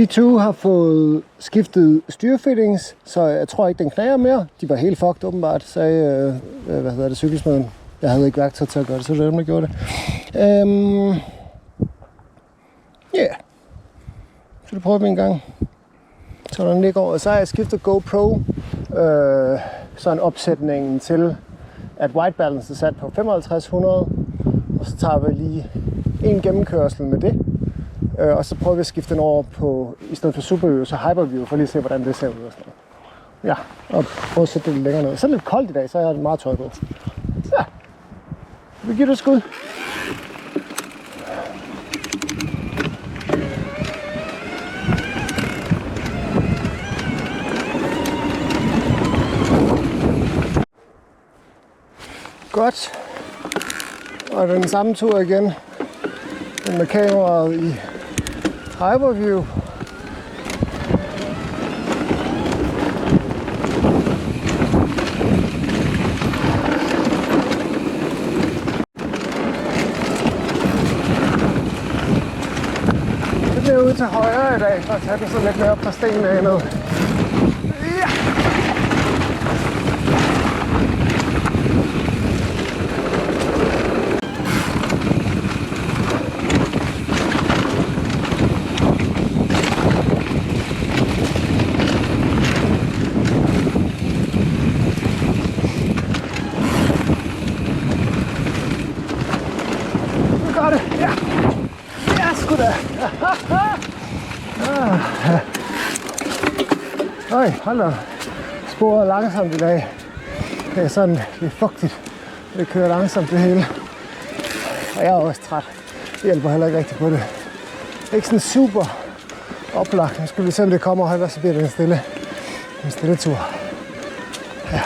T2 har fået skiftet styrefittings, så jeg tror ikke, den knager mere. De var helt fucked åbenbart, sagde cykelsmeden. Jeg havde ikke værktøj til at gøre det, så det var dem, der gjorde det. Så det prøver vi en gang. Så den ligger over. Så har jeg skiftet GoPro, sådan opsætningen til, at white balance er sat på 5500. Og så tager vi lige en gennemkørsel med det. Og så prøver vi at skifte den over på, i stedet for Superview, så Hyperview, for lige at se, hvordan det ser ud og sådan noget. Ja, og prøve at sætte det lidt længere ned. Så er det lidt koldt i dag, så jeg har det meget tøj på. Ja, vi giver det et skud. Godt. Og den samme tur igen. Med kameraet i Hyperview. Det bliver ude til højre i dag, for at tage den så lidt mere op fra stenene ned. Ja! Øj, hold da. Sporet langsomt i dag. Det er sådan lidt fugtigt. Det kører langsomt det hele. Og jeg er også træt. Det hjælper heller ikke rigtigt på det. Det er ikke sådan super oplagt. Nu skal vi se, om det kommer højt, så bliver det en stille tur. Ja.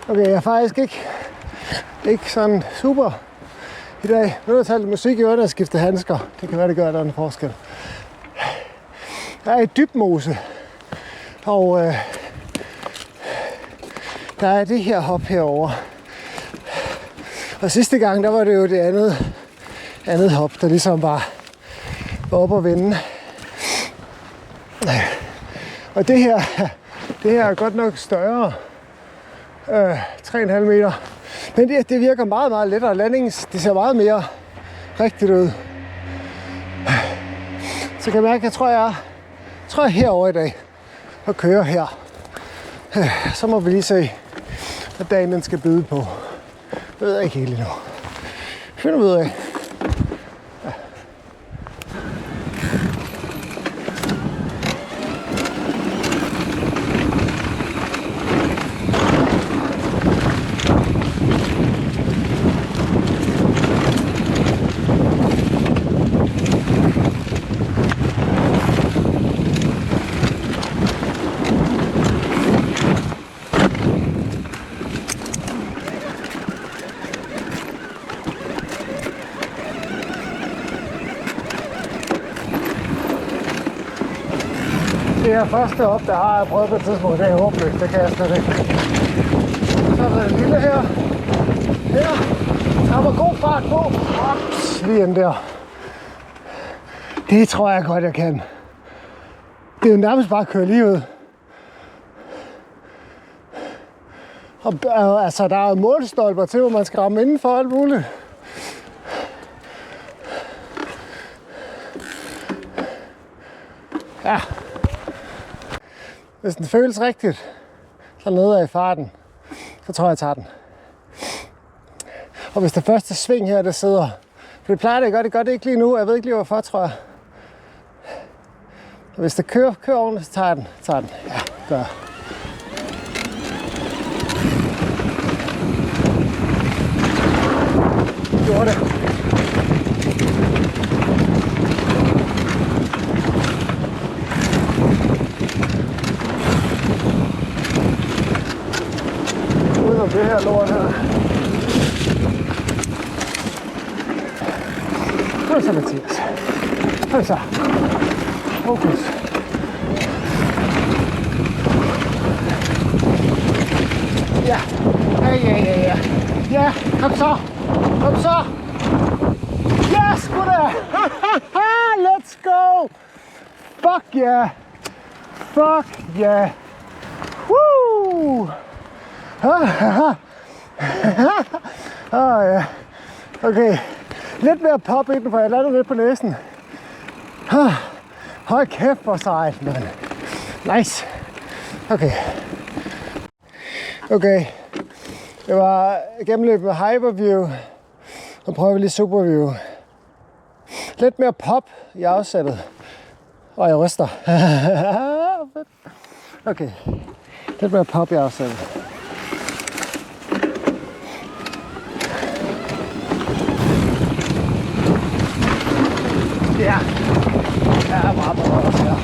Okay, jeg er faktisk ikke sådan super i dag. Nu har jeg talt lidt musik i ørerne og skiftet handsker. Det kan være, det gør, der er en forskel. Jeg er i Dybmose, og der er det her hop herovre. Og sidste gang, der var det jo det andet hop, der ligesom var oppe at vende. Og det her er godt nok større. 3,5 meter. Men det virker meget, meget lettere. Landings, det ser meget mere rigtigt ud. Så kan jeg mærke, at jeg tror, jeg er herovre i dag og kører her. Så må vi lige se, hvad dagen den skal byde på. Det ved jeg ikke helt endnu. Finder vi ud af. Det her første op, der har jeg prøvet på et tidspunkt, det er håbløst, det kan jeg slet ikke. Så er der en lille her. Her. Der var god fart på. Ops, lige ind der. Det tror jeg godt, jeg kan. Det er jo nærmest bare at køre lige ud. Og altså, der er målstolper til, hvor man skal ramme inden for alt muligt. Ja. Hvis den føles rigtigt, så nede i farten, så tror jeg tager den. Og hvis det første sving her, der sidder, for det plejer det godt, det gør det ikke lige nu, jeg ved ikke lige hvorfor, tror jeg. Hvis det kører ordentligt, så tager den. Ja, gør. Gjorde det. Udenom det her lort her. Kom så, Mathias. Kom så. Fokus. Ja. Ja. Ja, kom så. Kom så. Ja, sgu da. Let's go. Fuck yeah. Fuck yeah. Woo. Ja. Okay. Lidt mere pop i den, for jeg lander lidt på næsen. Hold kæft, hvor sejt, mand. Nice. Okay. Det var gennemløb med Hyperview. Nu prøver vi lige Superview. Lidt mere pop i afsættet. Og jeg ryster. Okay. Lidt mere pop i afsættet. Ja. Ja, meget også her.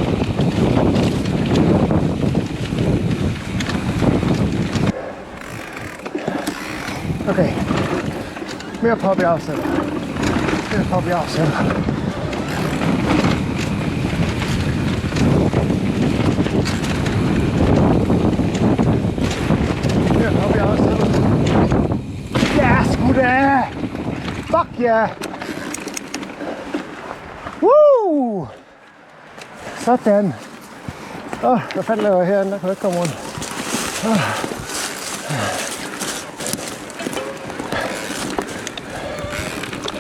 Okay. Mere pop i afsættet. Mere pop i afsættet. Mere pop i afsættet. Ja, sgu da! Fuck ja! Woo! Sådan. Hvad fanden laver jeg herinde? Der kan jeg ikke komme rundt.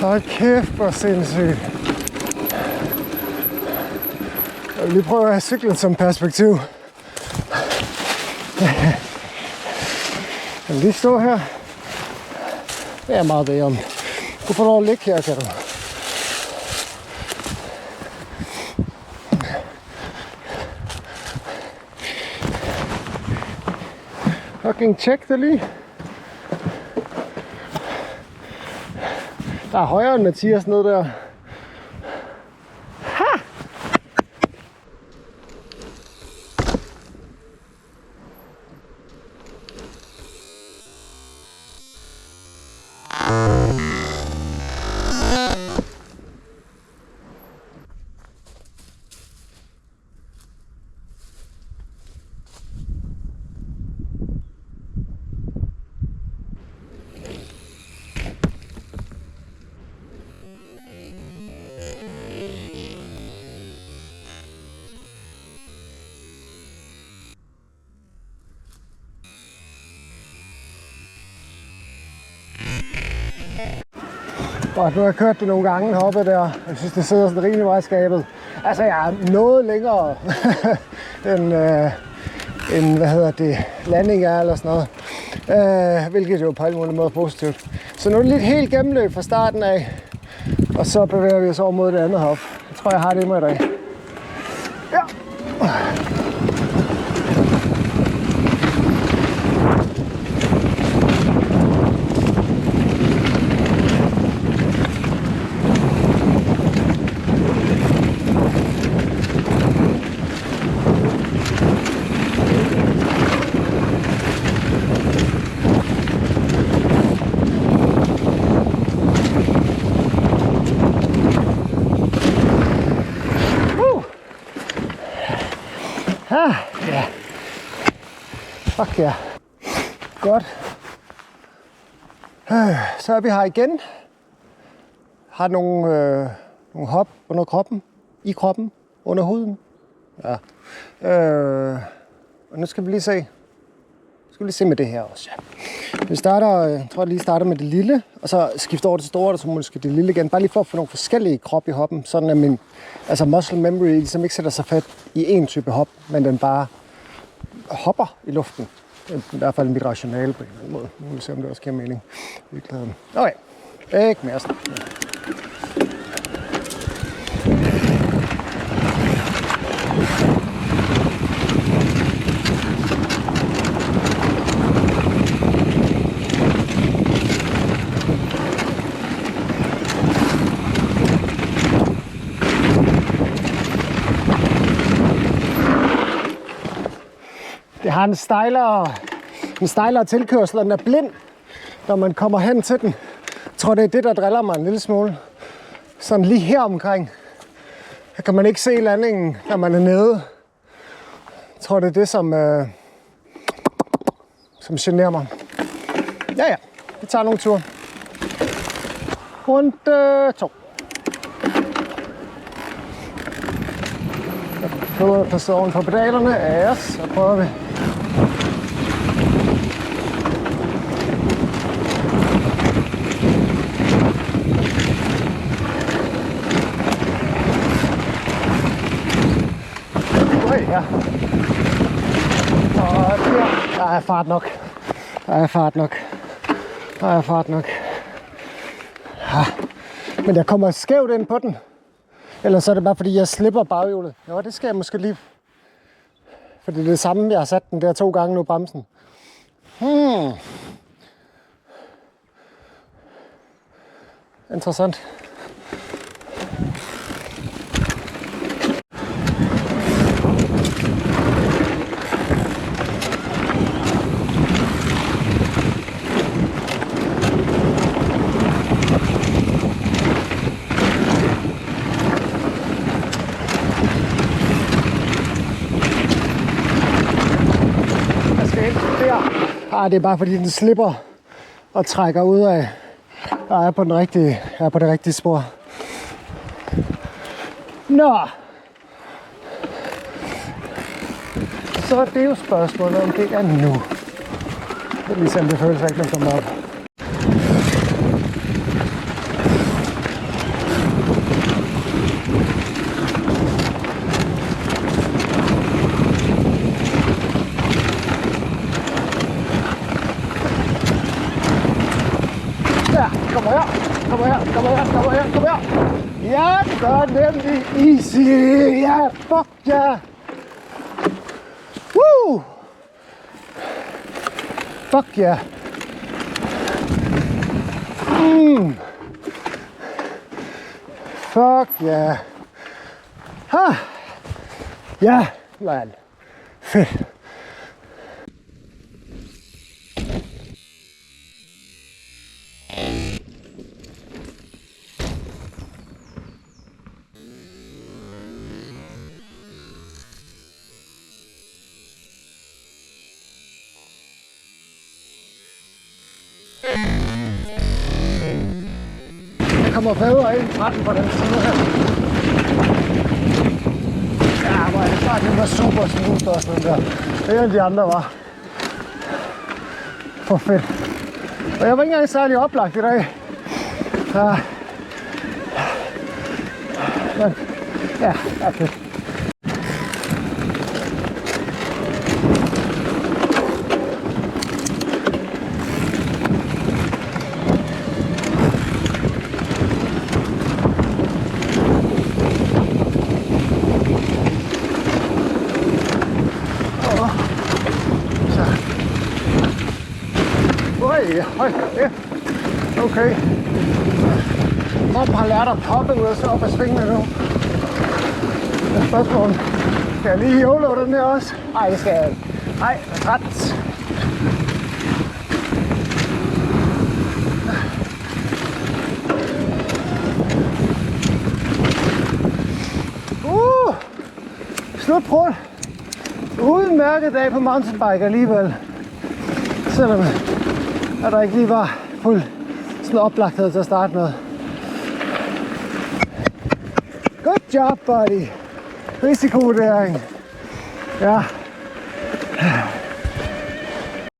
Hold kæft, hvor sindssygt. Jeg vil lige prøve at have cyklen som perspektiv. Jeg vil lige stå her. Det er meget bedre om. Du får lov at ligge her, kan du. Fucking tjek det lige. Der er højere end Mathias nede der. Ha! Og nu har jeg kørt det nogle gange heroppe der. Jeg synes, det sidder sådan rimelig meget i skabet. Altså, jeg er noget længere end landing er eller sådan noget. Hvilket jo på alle mulige måder positivt. Så nu er det lidt helt gennemløb fra starten af. Og så bevæger vi os over mod det andet heroppe. Jeg tror, jeg har det med i dag. Ja. Ja. Fuck ja. Godt. Så er vi her igen. Har nogle hop under kroppen. I kroppen. Under huden. Ja. Og nu skal vi lige se. Med det her også. Ja. Vi starter, jeg tror jeg lige starter med det lille, og så skifter over det store, og så måske det lille igen. Bare lige for at få nogle forskellige krop i hoppen, sådan at min muscle memory ligesom ikke sætter sig fat i én type hop, men den bare hopper i luften. Det er i hvert fald mit rationale på en eller anden måde. Nu vil vi se, om det også giver mening. Okay, ikke mere sådan. Det har en stejlere tilkørsel, og den er blind, når man kommer hen til den. Jeg tror, det er det, der driller mig en lille smule. Sådan lige her omkring, der kan man ikke se landingen, når man er nede. Jeg tror, det er det, som generer mig. Ja, vi tager nogle ture. Rundt 2. Nu er placeret oven på pedalerne. Ja, så prøver vi. Ja. Og der er fart nok. Ja. Men jeg kommer skævt ind på den. Eller så er det bare fordi jeg slipper baghjulet. Jo, det skal jeg måske lige. For det er det samme, jeg har sat den der 2 gange nu, bremsen. Interessant. Det er bare fordi den slipper og trækker ud af, og er på det rigtige spor. Nå. Så er det jo spørgsmålet, om det er nu. Det er ligesom det føles ikke, at komme op. Kom her. Ja, det gør nemlig easy. Ja, fuck ja. Woo! Fuck ja. Fuck ja. Ha! Ja, man. Fedt. Jeg kommer bedre ind 13 på den side her. Ja, hvor er det klart, det var super smooth også, den der. Det end de andre var. For fedt. Og jeg var ikke engang særlig oplagt i dag. Ja. Men, ja, det er fedt. Okay. Moppen har lært at poppe ud og så op ad svingene nu. Det er spørgsmålet. Skal jeg lige YOLO den der også? Nej, det skal jeg ikke. Nej, ret. Slutbrud. Udmærket dag på mountainbike alligevel. Selvom at der ikke lige var fuld sådan oplagthed til at starte med. Good job, buddy. Risikovurdering. Ja.